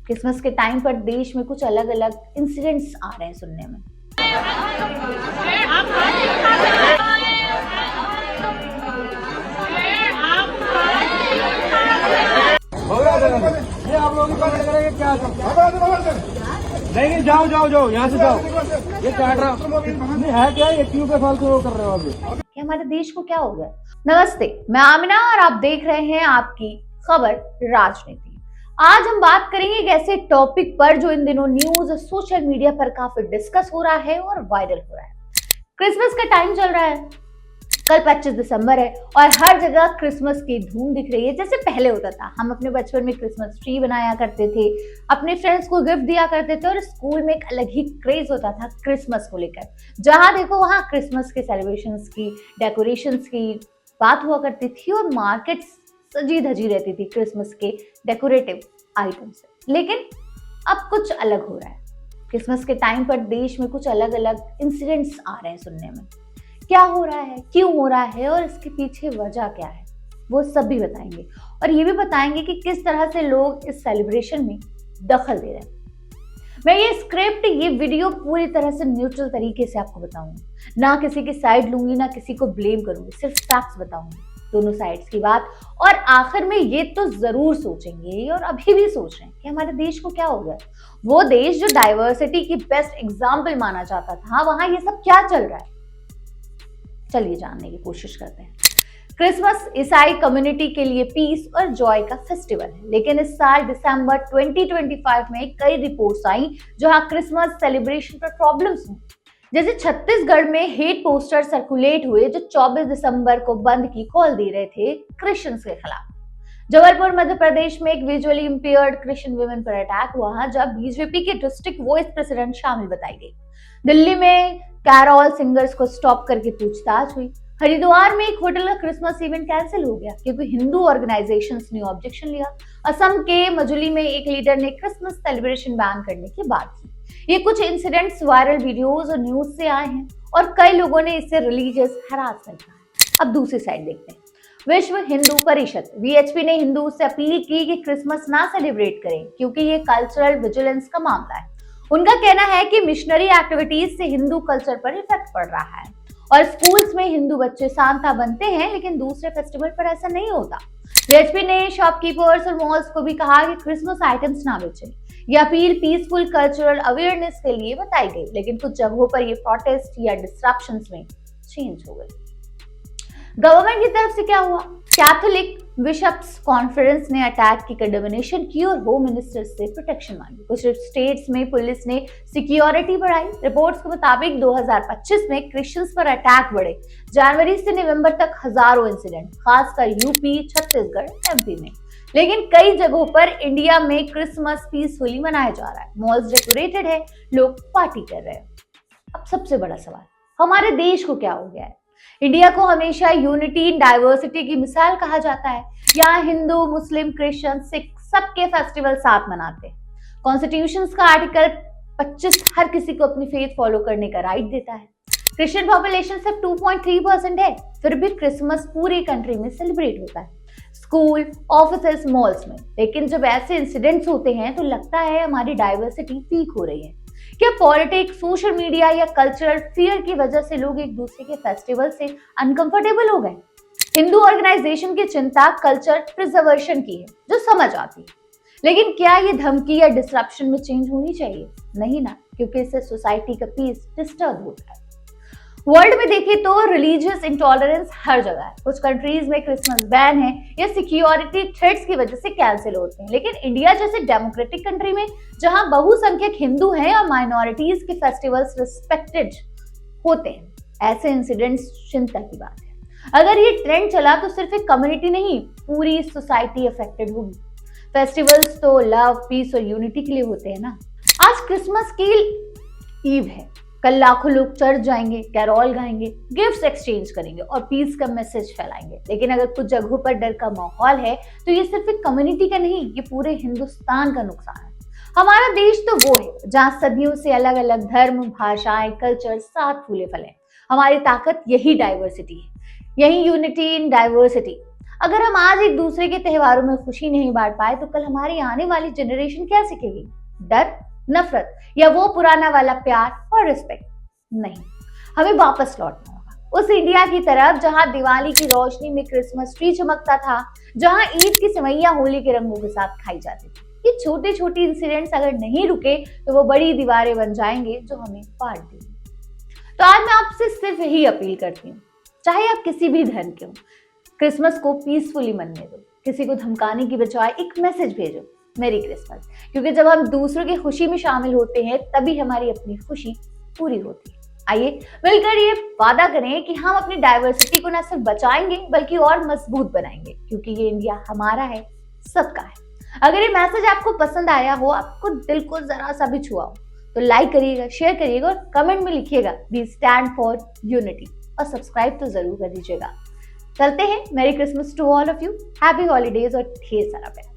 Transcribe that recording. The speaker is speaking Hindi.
क्रिसमस के टाइम पर देश में कुछ अलग अलग इंसिडेंट्स आ रहे हैं सुनने में। ये आप लोग क्या नहीं, जाओ जाओ जाओ, यहाँ से जाओ। ये काट रहा नहीं है क्या? ये क्यों पे फालतू कर रहे हो अभी? कि हमारे देश को क्या हो गया। नमस्ते, मैं आमिना और आप देख रहे हैं आपकी खबर राजनीति। आज हम बात करेंगे एक ऐसे टॉपिक पर जो इन दिनों न्यूज और सोशल मीडिया पर काफी डिस्कस हो रहा है और वायरल हो रहा है। क्रिसमस का टाइम चल रहा है, कल 25 दिसंबर है और हर जगह क्रिसमस की धूम दिख रही है। जैसे पहले होता था, हम अपने बचपन में क्रिसमस ट्री बनाया करते थे, अपने फ्रेंड्स को गिफ्ट दिया करते थे और स्कूल में एक अलग ही क्रेज होता था क्रिसमस को लेकर। जहां देखो वहां क्रिसमस के सेलिब्रेशंस की, डेकोरेशंस की बात हुआ करती थी और मार्केट सजी धजी रहती थी क्रिसमस के डेकोरेटिव आइटम से। लेकिन अब कुछ अलग हो रहा है। क्रिसमस के टाइम पर देश में कुछ अलग अलग इंसिडेंट्स आ रहे हैं सुनने में। क्या हो रहा है, क्यों हो रहा है और इसके पीछे वजह क्या है, वो सब भी बताएंगे। और ये भी बताएंगे कि किस तरह से लोग इस सेलिब्रेशन में दखल दे रहे हैं। मैं ये स्क्रिप्ट, ये वीडियो पूरी तरह से न्यूट्रल तरीके से आपको बताऊंगी, ना किसी की साइड लूंगी, ना किसी को ब्लेम करूंगी, सिर्फ फैक्ट्स बताऊंगी, दोनों साइड्स की बात। और आखिर में ये तो जरूर सोचेंगे और अभी भी सोच रहे हैं कि हमारे देश को क्या हो गया। वो देश जो डाइवर्सिटी की बेस्ट एग्जाम्पल माना जाता था, वहां ये सब क्या चल रहा है, चलिए जानने की कोशिश करते हैं। क्रिसमस ईसाई कम्युनिटी के लिए पीस और जॉय का फेस्टिवल है, लेकिन इस साल दिसंबर 2025 में कई रिपोर्ट्स आई जहां क्रिसमस सेलिब्रेशन पर प्रॉब्लम्स हुई। जैसे छत्तीसगढ़ में हेट पोस्टर सर्कुलेट हुए जो 24 दिसंबर को बंद की कॉल दे रहे थे क्रिश्चियंस के खिलाफ। जबलपुर मध्य प्रदेश में एक विजुअली इंपेयर्ड क्रिश्चियन वुमेन पर अटैक हुआ जब बीजेपी के डिस्ट्रिक्ट वॉइस प्रेसिडेंट शामिल बताई गई। दिल्ली में कैरोल सिंगर्स को स्टॉप करके पूछताछ हुई। हरिद्वार में एक होटल का क्रिसमस इवेंट कैंसिल हो गया क्योंकि हिंदू ऑर्गेनाइजेशंस ने ऑब्जेक्शन लिया। असम के मजुली में एक लीडर ने क्रिसमस सेलिब्रेशन बैन करने की बात की। ये कुछ इंसिडेंट्स वायरल वीडियोस और न्यूज से आए हैं और कई लोगों ने इसे रिलीजियस हरासमेंट कहा है। अब दूसरी साइड देखते हैं। विश्व हिंदू परिषद वीएचपी ने हिंदू से अपील की कि क्रिसमस ना सेलिब्रेट करें क्योंकि ये कल्चरल विजिलेंस का मामला है। उनका कहना है कि मिशनरी एक्टिविटीज से हिंदू कल्चर पर इफेक्ट पड़ रहा है और स्कूल्स में हिंदू बच्चे सांता बनते हैं, लेकिन दूसरे फेस्टिवल पर ऐसा नहीं होता। वीएचपी ने शॉपकीपर्स और मॉल्स को भी कहा कि क्रिसमस आइटम्स ना बेचें। यह अपील पीसफुल कल्चरल अवेयरनेस के लिए बताई गई, लेकिन कुछ जगहों पर ये प्रोटेस्ट या डिस्ट्रप्शंस में चेंज हो गई। गवर्नमेंट की तरफ से क्या हुआ? कैथोलिक बिशप्स कॉन्फ्रेंस ने अटैक की कंडेमनेशन की और होम मिनिस्टर से प्रोटेक्शन मांगी। कुछ स्टेट्स में पुलिस ने सिक्योरिटी बढ़ाई। रिपोर्ट्स के मुताबिक 2025 में क्रिश्चियंस पर अटैक बढ़े। जनवरी से नवंबर तक हजारों इंसिडेंट, खासकर यूपी, छत्तीसगढ़, एमपी में। लेकिन कई जगहों पर इंडिया में क्रिसमस पीसफुली मनाया जा रहा है। मॉल्स डेकोरेटेड है, लोग पार्टी कर रहे हैं। अब सबसे बड़ा सवाल, हमारे देश को क्या हो गया है? इंडिया को हमेशा यूनिटी इन डाइवर्सिटी की मिसाल कहा जाता है। यहाँ हिंदू, मुस्लिम, क्रिश्चियन, सिख सबके फेस्टिवल साथ मनाते हैं। कॉन्स्टिट्यूशन का आर्टिकल 25 हर किसी को अपनी फेथ फॉलो करने का राइट देता है। क्रिश्चियन पॉपुलेशन सिर्फ 2.3% है, फिर भी क्रिसमस पूरी कंट्री में सेलिब्रेट होता है, स्कूल, ऑफिस, मॉल्स में। लेकिन जब ऐसे इंसिडेंट्स होते हैं तो लगता है हमारी डाइवर्सिटी वीक हो रही है। क्या पॉलिटिक्स, सोशल मीडिया या कल्चरल फियर की वजह से लोग एक दूसरे के फेस्टिवल से अनकंफर्टेबल हो गए? हिंदू ऑर्गेनाइजेशन की चिंता कल्चर प्रिजर्वेशन की है, जो समझ आती है, लेकिन क्या ये धमकी या डिसरप्शन में चेंज होनी चाहिए? नहीं ना, क्योंकि इससे सोसाइटी का पीस डिस्टर्ब होता है। वर्ल्ड में देखें तो रिलीजियस इंटॉलरेंस हर जगह है। कुछ कंट्रीज में क्रिसमस बैन है या सिक्योरिटी थ्रेट्स की वजह से कैंसिल होते हैं, लेकिन इंडिया जैसे डेमोक्रेटिक कंट्री में जहां बहुसंख्यक हिंदू हैं और माइनॉरिटीज के फेस्टिवल्स रिस्पेक्टेड होते हैं, ऐसे इंसिडेंट्स चिंता की बात है। अगर ये ट्रेंड चला तो सिर्फ एक कम्युनिटी नहीं, पूरी सोसाइटी अफेक्टेड होगी। फेस्टिवल्स तो लव, पीस और यूनिटी के लिए होते हैं ना। आज क्रिसमस की ईव है, कल लाखों लोग चर्च जाएंगे, कैरोल गाएंगे, गिफ्ट्स एक्सचेंज करेंगे और पीस का मैसेज फैलाएंगे। लेकिन अगर कुछ जगहों पर डर का माहौल है तो ये सिर्फ एक कम्युनिटी का नहीं, ये पूरे हिंदुस्तान का नुकसान है। हमारा देश तो वो है जहाँ सदियों से अलग अलग धर्म, भाषाएं, कल्चर साथ फूले फले। हमारी ताकत यही डाइवर्सिटी है, यही यूनिटी इन डाइवर्सिटी। अगर हम आज एक दूसरे के त्योहारों में खुशी नहीं बांट पाए तो कल हमारी आने वाली जनरेशन क्या सीखेगी? डर, नफरत या वो पुराना वाला प्यार और रिस्पेक्ट? नहीं, हमें वापस लौटना होगा उस इंडिया की तरफ जहां दिवाली की रोशनी में क्रिसमस ट्री चमकता था, जहां ईद की सेवैयां होली के रंगों के साथ खाई जाती थी। ये छोटे छोटे इंसिडेंट्स अगर नहीं रुके तो वो बड़ी दीवारें बन जाएंगे जो हमें पार देंगे। तो आज मैं आपसे सिर्फ यही अपील करती हूँ, चाहे आप किसी भी धर्म के हो, क्रिसमस को पीसफुली मनने दो। किसी को धमकाने की बजाय एक मैसेज भेजो, मेरी क्रिसमस। क्योंकि जब हम दूसरों की खुशी में शामिल होते हैं तभी हमारी अपनी खुशी पूरी होती है। आइए मिलकर ये वादा करें कि हम अपनी डाइवर्सिटी को न सिर्फ बचाएंगे बल्कि और मजबूत बनाएंगे, क्योंकि ये इंडिया हमारा है, सबका है। अगर ये मैसेज आपको पसंद आया हो, आपको दिल को जरा सा भी छुआ हो, तो लाइक करिएगा, शेयर करिएगा और कमेंट में लिखिएगा वी स्टैंड फॉर यूनिटी, और सब्सक्राइब तो जरूर कर दीजिएगा। चलते हैं, merry Christmas to all of you, happy holidays और ढेर सारा प्यार।